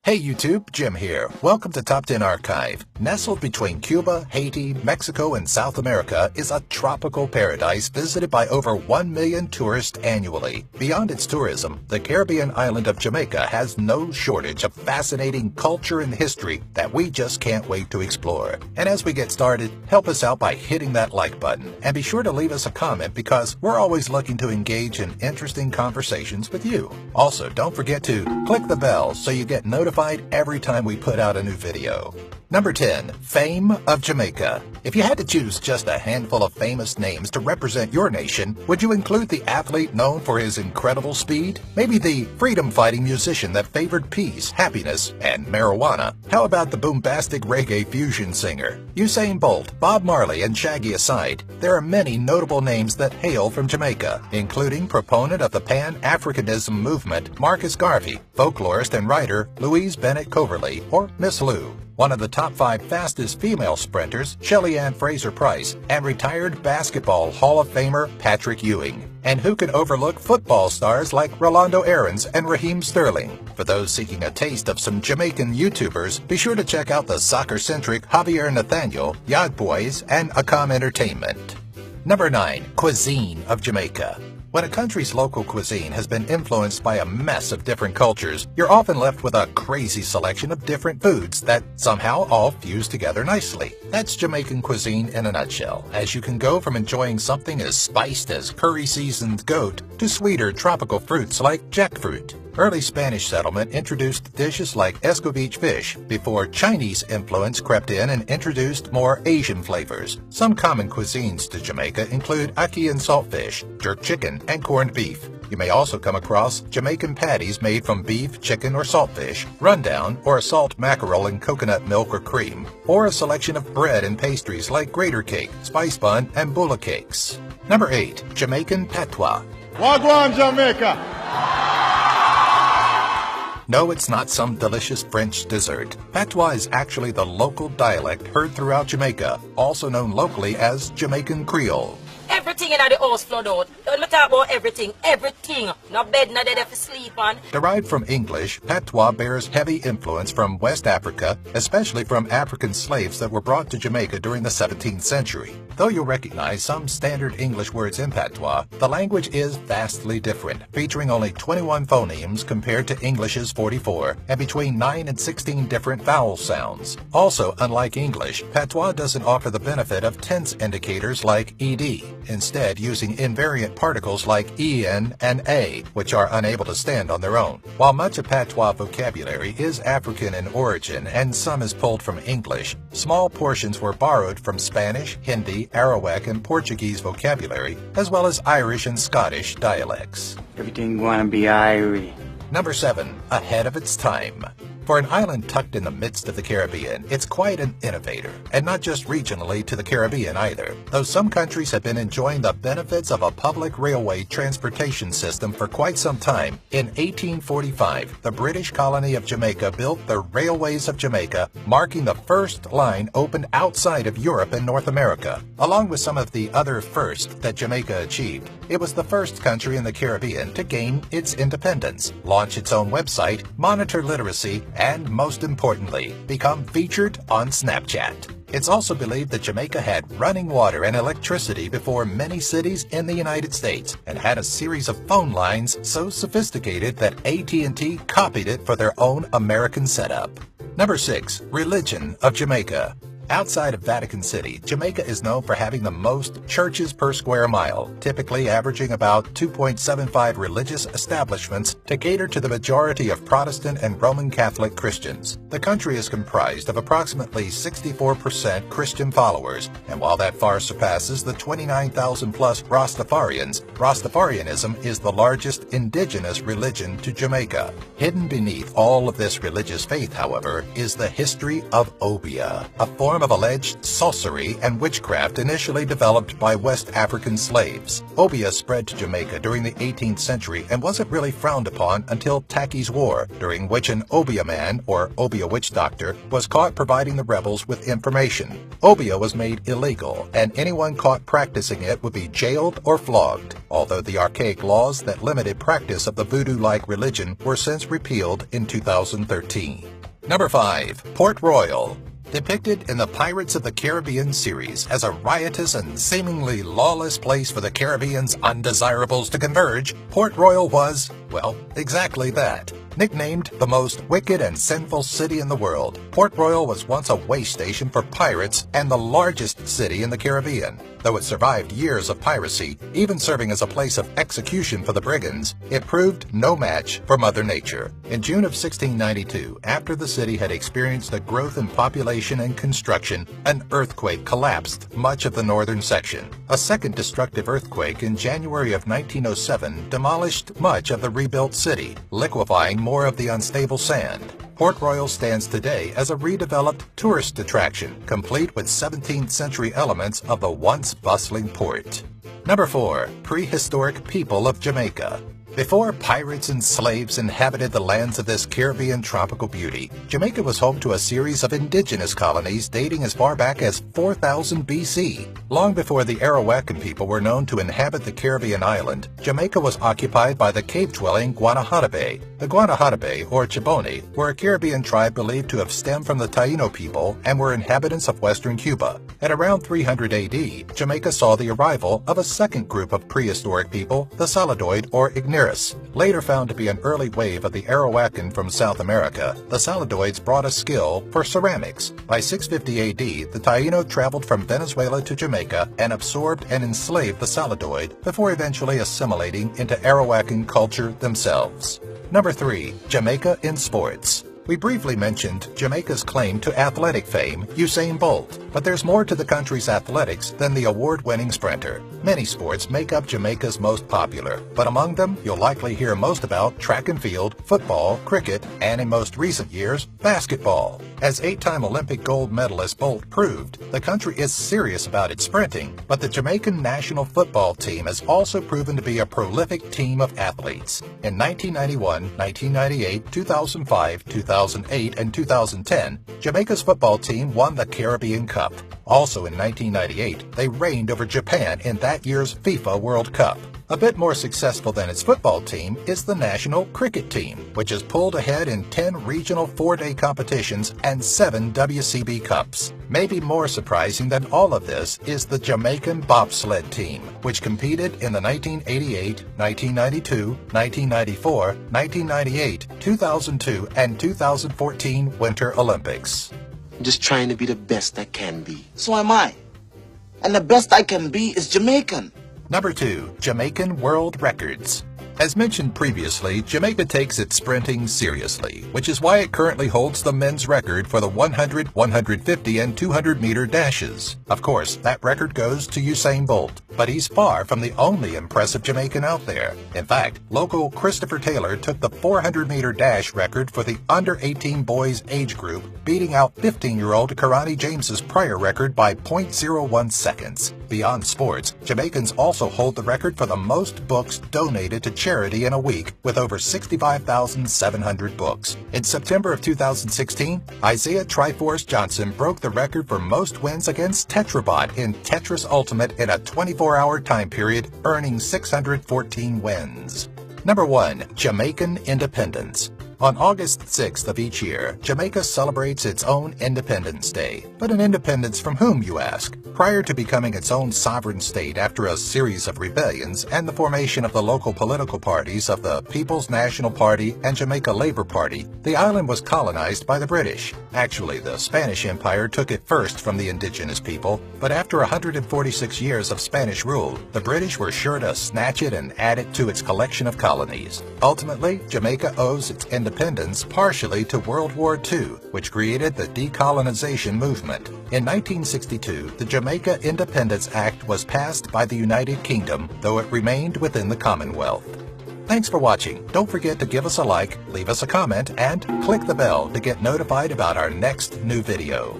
Hey YouTube, Jim here. Welcome to Top 10 Archive. Nestled between Cuba, Haiti, Mexico, and South America is a tropical paradise visited by over 1 million tourists annually. Beyond its tourism, the Caribbean island of Jamaica has no shortage of fascinating culture and history that we just can't wait to explore. And as we get started, help us out by hitting that like button. And be sure to leave us a comment because we're always looking to engage in interesting conversations with you. Also, don't forget to click the bell so you get notified every time we put out a new video. Number 10. Fame of Jamaica. If you had to choose just a handful of famous names to represent your nation, would you include the athlete known for his incredible speed? Maybe the freedom-fighting musician that favored peace, happiness, and marijuana? How about the bombastic reggae fusion singer? Usain Bolt, Bob Marley, and Shaggy aside, there are many notable names that hail from Jamaica, including proponent of the Pan-Africanism movement Marcus Garvey, folklorist and writer Louise Bennett Coverley, or Miss Lou, one of the top 5 fastest female sprinters, Shelly Ann Fraser-Pryce, and retired basketball Hall of Famer Patrick Ewing. And who could overlook football stars like Rolando Aarons and Raheem Sterling? For those seeking a taste of some Jamaican YouTubers, be sure to check out the soccer-centric Javier Nathaniel, Yacht Boys, and Akam Entertainment. Number 9. Cuisine of Jamaica. When a country's local cuisine has been influenced by a mess of different cultures, you're often left with a crazy selection of different foods that somehow all fuse together nicely. That's Jamaican cuisine in a nutshell, as you can go from enjoying something as spiced as curry-seasoned goat to sweeter tropical fruits like jackfruit. Early Spanish settlement introduced dishes like escovitch fish before Chinese influence crept in and introduced more Asian flavors. Some common cuisines to Jamaica include ackee and saltfish, jerk chicken, and corned beef. You may also come across Jamaican patties made from beef, chicken, or saltfish, rundown, or a salt mackerel in coconut milk or cream, or a selection of bread and pastries like grater cake, spice bun, and bulla cakes. Number 8. Jamaican patois. Wagwan, Jamaica! No, it's not some delicious French dessert. Patois is actually the local dialect heard throughout Jamaica, also known locally as Jamaican Creole. Everything in the house flood out. Don't me talk about everything. No bed, no dead for sleep on. Derived from English, patois bears heavy influence from West Africa, especially from African slaves that were brought to Jamaica during the 17th century. Though you'll recognize some standard English words in patois, the language is vastly different, featuring only 21 phonemes compared to English's 44, and between 9 and 16 different vowel sounds. Also, unlike English, patois doesn't offer the benefit of tense indicators like ed, instead using invariant particles like en and a, which are unable to stand on their own. While much of patois vocabulary is African in origin and some is pulled from English, small portions were borrowed from Spanish, Hindi, Arawak, and Portuguese vocabulary, as well as Irish and Scottish dialects. Everything gonna be Irie. Number 7. Ahead of its time. For an island tucked in the midst of the Caribbean, it's quite an innovator, and not just regionally to the Caribbean either, though some countries have been enjoying the benefits of a public railway transportation system for quite some time. In 1845, the British colony of Jamaica built the Railways of Jamaica, marking the first line opened outside of Europe and North America. Along with some of the other firsts that Jamaica achieved, it was the first country in the Caribbean to gain its independence, launch its own website, monitor literacy, and most importantly, become featured on Snapchat. It's also believed that Jamaica had running water and electricity before many cities in the United States and had a series of phone lines so sophisticated that AT&T copied it for their own American setup. Number 6. Religion of Jamaica. Outside of Vatican City, Jamaica is known for having the most churches per square mile, typically averaging about 2.75 religious establishments to cater to the majority of Protestant and Roman Catholic Christians. The country is comprised of approximately 64% Christian followers, and while that far surpasses the 29,000 plus Rastafarians, Rastafarianism is the largest indigenous religion to Jamaica. Hidden beneath all of this religious faith, however, is the history of obeah, a form form of alleged sorcery and witchcraft initially developed by West African slaves. Obeah spread to Jamaica during the 18th century and wasn't really frowned upon until Tacky's War, during which an Obeah man, or Obeah witch doctor, was caught providing the rebels with information. Obeah was made illegal, and anyone caught practicing it would be jailed or flogged, although the archaic laws that limited practice of the voodoo-like religion were since repealed in 2013. Number 5. Port Royal. Depicted in the Pirates of the Caribbean series as a riotous and seemingly lawless place for the Caribbean's undesirables to converge, Port Royal was, well, exactly that. Nicknamed the most wicked and sinful city in the world, Port Royal was once a way station for pirates and the largest city in the Caribbean. Though it survived years of piracy, even serving as a place of execution for the brigands, it proved no match for Mother Nature. In June of 1692, after the city had experienced a growth in population and construction, an earthquake collapsed much of the northern section. A second destructive earthquake in January of 1907 demolished much of the rebuilt city, liquefying more of the unstable sand. Port Royal stands today as a redeveloped tourist attraction, complete with 17th century elements of the once bustling port. Number 4. Prehistoric people of Jamaica. Before pirates and slaves inhabited the lands of this Caribbean tropical beauty, Jamaica was home to a series of indigenous colonies dating as far back as 4000 BC. Long before the Arawakan people were known to inhabit the Caribbean island, Jamaica was occupied by the cave-dwelling Guanahatabe. The Guanahatabe, or Chibone, were a Caribbean tribe believed to have stemmed from the Taino people and were inhabitants of western Cuba. At around 300 AD, Jamaica saw the arrival of a second group of prehistoric people, the Saladoid or Igneris. Later found to be an early wave of the Arawakan from South America, the Saladoids brought a skill for ceramics. By 650 AD, the Taino traveled from Venezuela to Jamaica and absorbed and enslaved the Saladoid before eventually assimilating into Arawakan culture themselves. Number 3. Jamaica in sports. We briefly mentioned Jamaica's claim to athletic fame, Usain Bolt, but there's more to the country's athletics than the award-winning sprinter. Many sports make up Jamaica's most popular, but among them you'll likely hear most about track and field, football, cricket, and in most recent years, basketball. As 8-time Olympic gold medalist Bolt proved, the country is serious about its sprinting, but the Jamaican national football team has also proven to be a prolific team of athletes. In 1991, 1998, 2005, 2008, and 2010, Jamaica's football team won the Caribbean Cup. Also in 1998, they reigned over Japan in that year's FIFA World Cup. A bit more successful than its football team is the national cricket team, which has pulled ahead in 10 regional 4-day competitions and 7 WCB Cups. Maybe more surprising than all of this is the Jamaican bobsled team, which competed in the 1988, 1992, 1994, 1998, 2002, and 2014 Winter Olympics. I'm just trying to be the best I can be. So am I. And the best I can be is Jamaican. Number 2. Jamaican World Records. As mentioned previously, Jamaica takes its sprinting seriously, which is why it currently holds the men's record for the 100, 150, and 200-meter dashes. Of course, that record goes to Usain Bolt, but he's far from the only impressive Jamaican out there. In fact, local Christopher Taylor took the 400-meter dash record for the under-18 boys age group, beating out 15-year-old Karani James's prior record by 0.01 seconds. Beyond sports, Jamaicans also hold the record for the most books donated to charity in a week, with over 65,700 books. In September of 2016, Isaiah Triforce Johnson broke the record for most wins against Tetrabot in Tetris Ultimate in a 24-hour time period, earning 614 wins. Number 1. Jamaican Independence. On August 6th of each year, Jamaica celebrates its own Independence Day. But an independence from whom, you ask? Prior to becoming its own sovereign state after a series of rebellions and the formation of the local political parties of the People's National Party and Jamaica Labour Party, the island was colonized by the British. Actually, the Spanish Empire took it first from the indigenous people, but after 146 years of Spanish rule, the British were sure to snatch it and add it to its collection of colonies. Ultimately, Jamaica owes its independence partially to World War II, which created the decolonization movement. In 1962, the Jamaica Independence Act was passed by the United Kingdom, though it remained within the Commonwealth. Thanks for watching. Don't forget to give us a like, leave us a comment, and click the bell to get notified about our next new video.